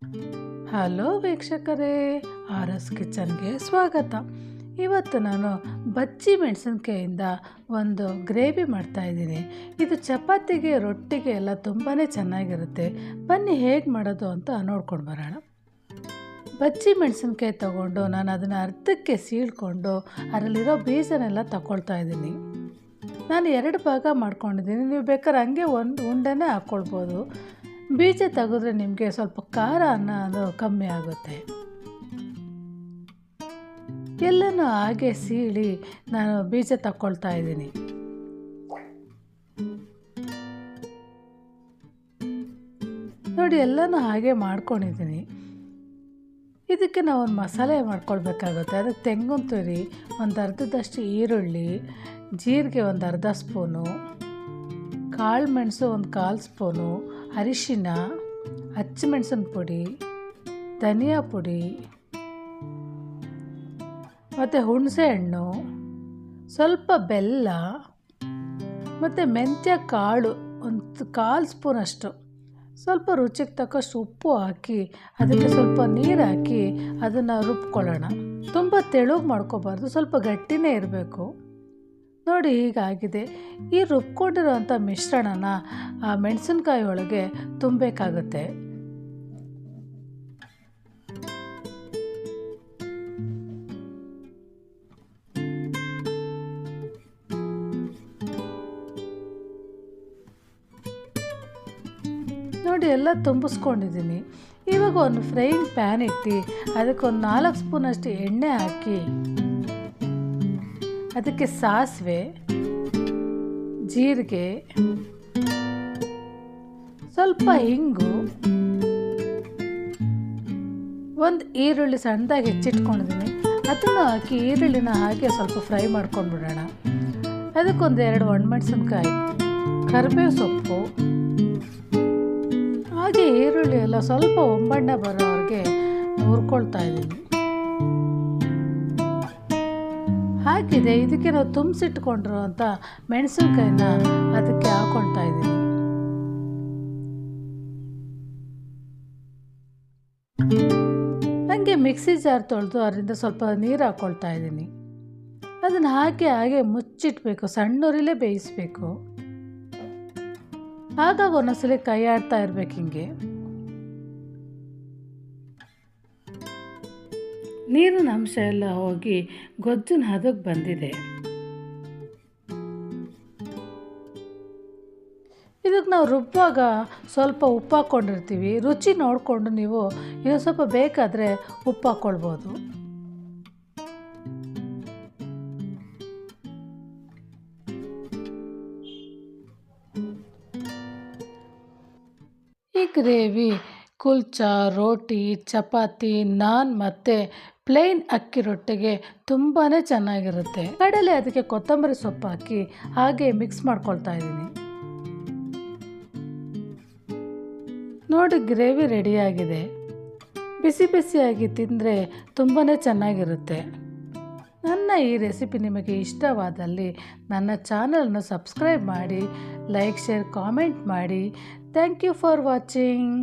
Hello ವೀಕ್ಷಕರೇ, R S ಕಿಚನ್ಗೆ ಸ್ವಾಗತ. ಇವತ್ತು ನಾನು ಬಜ್ಜಿ ಮೆಣಸಿನ್ಕಾಯಿಂದ ಒಂದು ಗ್ರೇವಿ ಮಾಡ್ತಾಯಿದ್ದೀನಿ. ಇದು ಚಪಾತಿಗೆ, ರೊಟ್ಟಿಗೆ ಎಲ್ಲ ತುಂಬಾ ಚೆನ್ನಾಗಿರುತ್ತೆ. ಬನ್ನಿ ಹೇಗೆ ಮಾಡೋದು ಅಂತ ನೋಡ್ಕೊಂಡು ಬರೋಣ. ಬಜ್ಜಿ ಮೆಣಸಿನ್ಕಾಯಿ ತೊಗೊಂಡು ನಾನು ಅದನ್ನು ಅರ್ಧಕ್ಕೆ ಸೀಳ್ಕೊಂಡು ಅದರಲ್ಲಿರೋ ಬೀಜನೆಲ್ಲ ತಗೊಳ್ತಾ ಇದ್ದೀನಿ. ನಾನು 2 ಭಾಗ ಮಾಡ್ಕೊಂಡಿದ್ದೀನಿ. ನೀವು ಬೇಕಾದ್ರೆ ಹಂಗೆ ಒಂದು ಉಂಡೆನೇ ಹಾಕ್ಕೊಳ್ಬೋದು. ಬೀಜ ತೆಗೆದ್ರೆ ನಿಮಗೆ ಸ್ವಲ್ಪ ಖಾರ ಅನ್ನೋದು ಕಮ್ಮಿ ಆಗುತ್ತೆ. ಎಲ್ಲನೂ ಹಾಗೆ ಸೀಳಿ ನಾನು ಬೀಜ ತಗೊಳ್ತಾ ಇದ್ದೀನಿ. ನೋಡಿ, ಎಲ್ಲನೂ ಹಾಗೆ ಮಾಡ್ಕೊಂಡಿದ್ದೀನಿ. ಇದಕ್ಕೆ ನಾವು ಒಂದು ಮಸಾಲೆ ಮಾಡ್ಕೊಳ್ಬೇಕಾಗುತ್ತೆ. ಅದಕ್ಕೆ ತೆಂಗಿನ ತುರಿ, ಒಂದು ಅರ್ಧದಷ್ಟು ಈರುಳ್ಳಿ, ಜೀರಿಗೆ ಒಂದು ಅರ್ಧ ಸ್ಪೂನು, ಕಾಳು ಮೆಣಸು ಒಂದು 1/4 ಸ್ಪೂನು, ಅರಿಶಿನ, ಹಸಿಮೆಣಸಿನ ಪುಡಿ, ಧನಿಯಾ ಪುಡಿ ಮತ್ತು ಹುಣಸೆ ಹಣ್ಣು, ಸ್ವಲ್ಪ ಬೆಲ್ಲ ಮತ್ತು ಮೆಂತ್ಯ ಕಾಳು ಒಂದು 1/4 ಸ್ಪೂನಷ್ಟು, ಸ್ವಲ್ಪ ರುಚಿಗೆ ತಕ್ಕಷ್ಟು ಉಪ್ಪು ಹಾಕಿ ಅದಕ್ಕೆ ಸ್ವಲ್ಪ ನೀರು ಹಾಕಿ ಅದನ್ನು ರುಬ್ಕೊಳ್ಳೋಣ. ತುಂಬ ತೆಳುಗೆ ಮಾಡ್ಕೋಬಾರ್ದು, ಸ್ವಲ್ಪ ಗಟ್ಟಿನೇ ಇರಬೇಕು. ನೋಡಿ, ಹೀಗಾಗಿದೆ. ಈ ರುಬ್ಕೊಂಡಿರೋವಂಥ ಮಿಶ್ರಣನ ಆ ಮೆಣಸಿನ್ಕಾಯಿ ಒಳಗೆ ತುಂಬಬೇಕಾಗುತ್ತೆ. ನೋಡಿ, ಎಲ್ಲ ತುಂಬಿಸ್ಕೊಂಡಿದ್ದೀನಿ. ಇವಾಗ ಒಂದು ಫ್ರೈಯಿಂಗ್ ಪ್ಯಾನ್ ಇಟ್ಟು ಅದಕ್ಕೊಂದು 4 ಸ್ಪೂನಷ್ಟು ಎಣ್ಣೆ ಹಾಕಿ ಅದಕ್ಕೆ ಸಾಸಿವೆ, ಜೀರಿಗೆ, ಸ್ವಲ್ಪ ಹಿಂಗು, ಒಂದು ಈರುಳ್ಳಿ ಸಣ್ಣದಾಗಿ ಹೆಚ್ಚಿಟ್ಕೊಂಡಿದ್ದೀನಿ, ಅದನ್ನು ಹಾಕಿ ಈರುಳ್ಳಿನ ಹಾಗೆ ಸ್ವಲ್ಪ ಫ್ರೈ ಮಾಡ್ಕೊಂಡು ಬಿಡೋಣ. ಅದಕ್ಕೊಂದು 2 ಒಣಮೆಣಸಿನ್ಕಾಯಿ, ಕರಿಬೇವು ಸೊಪ್ಪು, ಹಾಗೆ ಈರುಳ್ಳಿ ಎಲ್ಲ ಸ್ವಲ್ಪ ಒಂಬಣ್ಣ ಬರೋವ್ರಿಗೆ ಹುರ್ಕೊಳ್ತಾ ಇದ್ದೀನಿ. ಹಾಕಿದೆ. ಇದಕ್ಕೆ ನಾವು ತುಂಬಿಸಿಟ್ಕೊಂಡಿರುವಂಥ ಮೆಣಸಿನ್ಕಾಯಿನ ಅದಕ್ಕೆ ಹಾಕ್ಕೊಳ್ತಾ ಇದ್ದೀನಿ. ಹಾಗೆ ಮಿಕ್ಸಿ ಜಾರ್ ತೊಳೆದು ಅದರಿಂದ ಸ್ವಲ್ಪ ನೀರು ಹಾಕ್ಕೊಳ್ತಾ ಇದ್ದೀನಿ. ಅದನ್ನು ಹಾಗೆ ಮುಚ್ಚಿಟ್ಬೇಕು, ಸಣ್ಣೂರಿಲೇ ಬೇಯಿಸಬೇಕು. ಆಗಾಗ ಒಂದೊಂದ್ಸಲಿ ಕೈ ಆಡ್ತಾ ಇರ್ಬೇಕು. ಹಿಂಗೆ ನೀರಿನ ಅಂಶ ಎಲ್ಲ ಹೋಗಿ ಗೊಜ್ಜಿನ ಹದಕ್ಕೆ ಬಂದಿದೆ. ಇದಕ್ಕೆ ನಾವು ರುಬ್ಬುವಾಗ ಸ್ವಲ್ಪ ಉಪ್ಪು ಹಾಕ್ಕೊಂಡಿರ್ತೀವಿ. ರುಚಿ ನೋಡಿಕೊಂಡು ನೀವು ಇನ್ನೊಂದು ಸ್ವಲ್ಪ ಬೇಕಾದರೆ ಉಪ್ಪು ಹಾಕ್ಕೊಳ್ಬೋದು. ಈ ಗ್ರೇವಿ ಕುಲ್ಚಾ, ರೋಟಿ, ಚಪಾತಿ, ನಾನ್ ಮತ್ತು ಪ್ಲೇನ್ ಅಕ್ಕಿ ರೊಟ್ಟಿಗೆ ತುಂಬಾ ಚೆನ್ನಾಗಿರುತ್ತೆ. ಕಡಲೆ ಅದಕ್ಕೆ ಕೊತ್ತಂಬರಿ ಸೊಪ್ಪು ಹಾಕಿ ಹಾಗೆ ಮಿಕ್ಸ್ ಮಾಡ್ಕೊಳ್ತಾ ಇದ್ದೀನಿ. ನೋಡಿ, ಗ್ರೇವಿ ರೆಡಿಯಾಗಿದೆ. ಬಿಸಿ ಬಿಸಿಯಾಗಿ ತಿಂದರೆ ತುಂಬಾ ಚೆನ್ನಾಗಿರುತ್ತೆ. ನನ್ನ ಈ ರೆಸಿಪಿ ನಿಮಗೆ ಇಷ್ಟವಾದಲ್ಲಿ ನನ್ನ ಚಾನಲನ್ನು ಸಬ್ಸ್ಕ್ರೈಬ್ ಮಾಡಿ, ಲೈಕ್, ಶೇರ್, ಕಾಮೆಂಟ್ ಮಾಡಿ. Thank you for watching.